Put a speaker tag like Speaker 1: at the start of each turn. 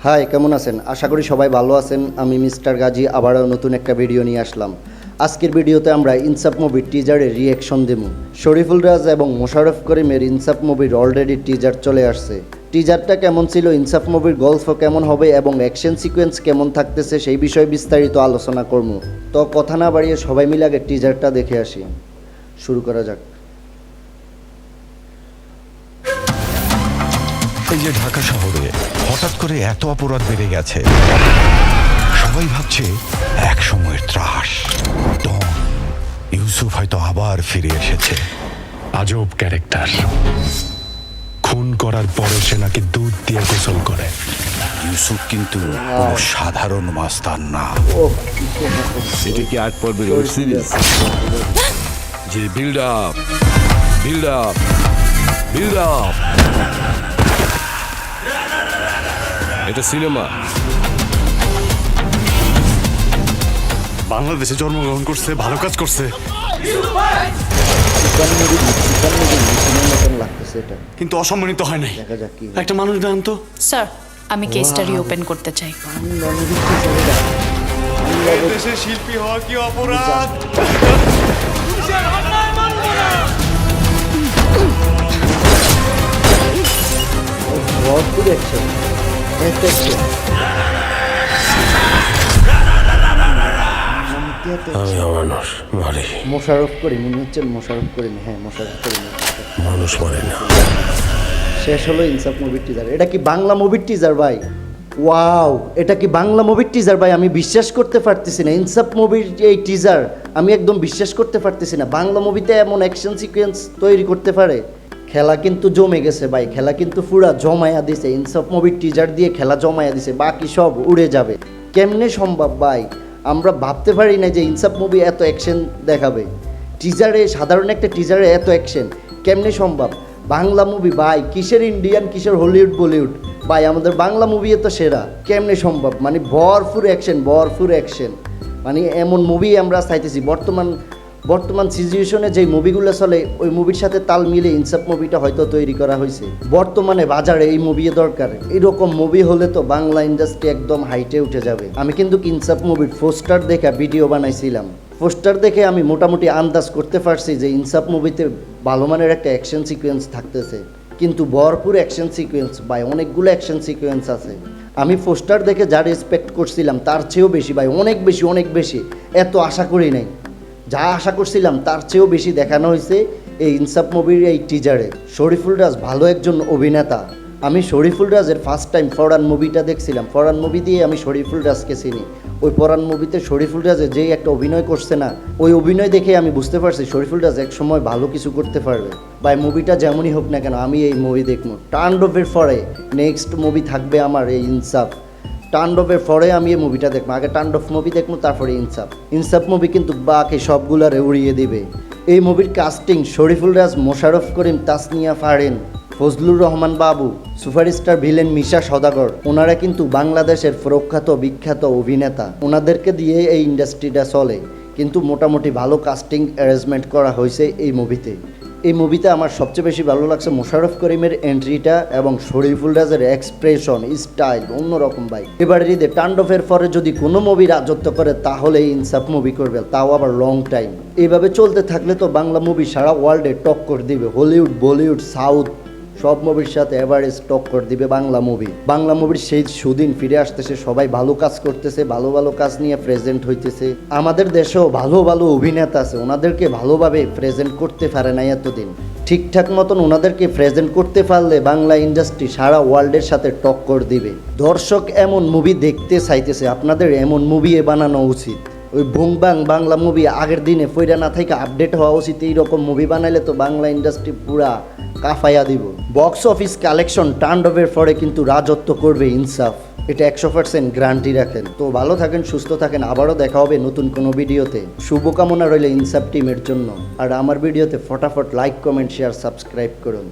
Speaker 1: High, কেমন আছেন? আশা করি সবাই ভালো আছেন। আমি মিস্টার গাজী আবারও নতুন একটা ভিডিও নিয়ে আসলাম। আজকের ভিডিওতে আমরা ইনসাফ মুভির টিজারের রিয়াকশন দেবো। শরীফুল রাজ এবং মোশাররফ করিমের ইনসাফ মুভির অলরেডি টিজার চলে আসছে। টিজারটা কেমন ছিল, ইনসাফ মুভির গল্প কেমন হবে এবং অ্যাকশন সিকোয়েন্স কেমন থাকতেছে সেই বিষয়ে বিস্তারিত আলোচনা করবো। তো কথা না বাড়িয়ে সবাই মিলে আগে টিজারটা দেখে আসি। শুরু করা যাক।
Speaker 2: এই যে ঢাকা শহরে হঠাৎ করে এত অপরাধ বেড়ে গেছে, সবাই ভাবছে এক সময়ের ত্রাস ডন ইউসুফ হয়তো আবার ফিরে এসেছে।
Speaker 3: আজব ক্যারেক্টার, খুন করার পরও সে নাকি দুধ দিয়ে গোসল করে।
Speaker 2: ইউসুফ কিন্তু কোনো সাধারণ মাস্তান না।
Speaker 4: এটা কি 8 পর্বের ওয়েব সিরিজ? যে build up build up build up, এটা সিনেমা।
Speaker 3: বাংলাদেশে জন্মগ্রহণ করছে, ভালো কাজ করছে, কিন্তু অসম্মানিত হয় নাই।
Speaker 1: দেখা যাক কি
Speaker 3: একটা মানুষ দেন তো।
Speaker 5: স্যার, আমি কেসটা রিওপেন করতে চাই।
Speaker 3: দেশে শিল্পী হওয়া কি অপরাধ?
Speaker 1: ভরপুর অ্যাকশন,
Speaker 4: আমি মানুষ মারি,
Speaker 1: মোশাররফ করিম, উনি হচ্ছেন মোশাররফ করিম। হ্যাঁ, মোশাররফ করিম।
Speaker 4: মানুষ মারে না।
Speaker 1: শেষ হলো ইনসাফ মুভির টিজার। এটা কি বাংলা মুভির টিজার ভাই? ওয়াও, এটা কি বাংলা মুভির টিজার ভাই? আমি বিশ্বাস করতে পারতেছি না। ইনসাফ মুভির এই টিজার আমি একদম বিশ্বাস করতে পারতেছি না। বাংলা মুভিতে এমন অ্যাকশন সিকোয়েন্স তৈরি করতে পারে। খেলা কিন্তু জমে গেছে ভাই, খেলা কিন্তু পুরা জমায়া দিছে। ইনসাফ মুভির টিজার দিয়ে খেলা জমায়া দিছে, বাকি সব উড়ে যাবে। কেমনে সম্ভব ভাই? আমরা ভাবতে পারি না যে ইনসাফ মুভি এত অ্যাকশন দেখাবে। টিজারে, সাধারণ একটা টিজারে এত অ্যাকশন কেমনে সম্ভব? বাংলা মুভি ভাই, কিসের ইন্ডিয়ান, কিসের হলিউড বলিউড ভাই, আমাদের বাংলা মুভি এত সেরা। কেমনে সম্ভব? মানে ভরপুর অ্যাকশন, ভরপুর অ্যাকশন। মানে এমন মুভি আমরা চাইতেছি। বর্তমান সিচুয়েশনে যেই মুভিগুলো চলে ওই মুভির সাথে তাল মিলে ইনসাফ মুভিটা হয়তো তৈরি করা হয়েছে। বর্তমানে বাজারে এই মুভি দরকার। এরকম মুভি হলে তো বাংলা ইন্ডাস্ট্রি একদম হাইটে উঠে যাবে। আমি কিন্তু ইনসাফ মুভির পোস্টার দেখে ভিডিও বানাইছিলাম। পোস্টার দেখে আমি মোটামুটি আন্দাজ করতে পারছি যে ইনসাফ মুভিতে ভালো মানের একটা অ্যাকশন সিকোয়েন্স থাকতেছে। কিন্তু ভরপুর অ্যাকশন সিকোয়েন্স ভাই, অনেকগুলো অ্যাকশন সিকোয়েন্স আছে। আমি পোস্টার দেখে যা রেসপেক্ট করছিলাম তার চেয়েও বেশি ভাই, অনেক বেশি, অনেক বেশি। এত আশা করি নাই। যা আশা করছিলাম তার চেয়েও বেশি দেখানো হয়েছে এই ইনসাফ মুভির এই টিজারে। শরীফুল রাজ ভালো একজন অভিনেতা। আমি শরীফুল রাজের ফার্স্ট টাইম ফরহান মুভিটা দেখছিলাম। ফরহান মুভি দিয়ে আমি শরীফুল রাজকে চিনি। ওই ফরহান মুভিতে শরীফুল রাজে যেই একটা অভিনয় করছে না, ওই অভিনয় দেখে আমি বুঝতে পারছি শরীফুল রাজ এক সময় ভালো কিছু করতে পারবে। ভাই মুভিটা যেমনই হোক না কেন আমি এই মুভি দেখবো। তাণ্ডবের পরে নেক্সট মুভি থাকবে আমার এই ইনসাফ। তাণ্ডবের পরে আমি এই মুভিটা দেখবো। আগে তাণ্ডব মুভি দেখবো, তারপরে ইনসাফ। ইনসাফ মুভি কিন্তু বাকি সবগুলারে উড়িয়ে দিবে। এই মুভির কাস্টিং শরীফুল রাজ, মোশাররফ করিম, তাসনিয়া ফারিন, ফজলুর রহমান বাবু, সুপারস্টার ভিলেন মিশা সওদাগর। ওনারা কিন্তু বাংলাদেশের প্রখ্যাত বিখ্যাত অভিনেতা। ওনাদেরকে দিয়ে এই ইন্ডাস্ট্রিটা চলে। কিন্তু মোটামুটি ভালো কাস্টিং অ্যারেঞ্জমেন্ট করা হয়েছে এই মুভিতে। এই মুভিতে আমার সবচেয়ে বেশি ভালো লাগছে মোশাররফ করিমের এন্ট্রিটা এবং শরীফুল রাজের এক্সপ্রেশন, স্টাইল অন্যরকম ভাই। এবারে ঈদে তাণ্ডবের পরে যদি কোনো মুভি রাজত্ব করে তাহলে ইনসাফ মুভি করবে, তাও আবার লং টাইম। এইভাবে চলতে থাকলে তো বাংলা মুভি সারা ওয়ার্ল্ডে টক্কর দিবে। হলিউড, বলিউড, সাউথ সব মুভির সাথে এভারেজ টক্কর দিবে বাংলা মুভি। বাংলা মুভির সেই সুদিন ফিরে আসতেছে। সবাই ভালো কাজ করতেছে, ভালো ভালো কাজ নিয়ে প্রেজেন্ট হইতেছে। আমাদের দেশেও ভালো ভালো অভিনেতা আছে, ওনাদেরকে ভালোভাবে প্রেজেন্ট করতে পারে না এতদিন। ঠিকঠাক মতন ওনাদেরকে প্রেজেন্ট করতে পারলে বাংলা ইন্ডাস্ট্রি সারা ওয়ার্ল্ডের সাথে টক্কর দিবে। দর্শক এমন মুভি দেখতে চাইতেছে, আপনাদের এমন মুভি বানানো উচিত। ওই ভুংবাং বাংলা মুভি আগের দিনে ফইরা না থেকে আপডেট হওয়া উচিত। এইরকম মুভি বানাইলে তো বাংলা ইন্ডাস্ট্রি পুরা কাফাইয়া দিব। বক্স অফিস কালেকশন তাণ্ডবের পরে কিন্তু রাজত্ব করবে ইনসাফ, এটা 100% গ্যারান্টি রাখেন। তো ভালো থাকেন, সুস্থ থাকেন। আবারও দেখা হবে নতুন কোনো ভিডিওতে। শুভকামনা রইলে ইনসাফ টিমের জন্য। আর আমার ভিডিওতে ফটাফট লাইক, কমেন্ট, শেয়ার, সাবস্ক্রাইব করুন।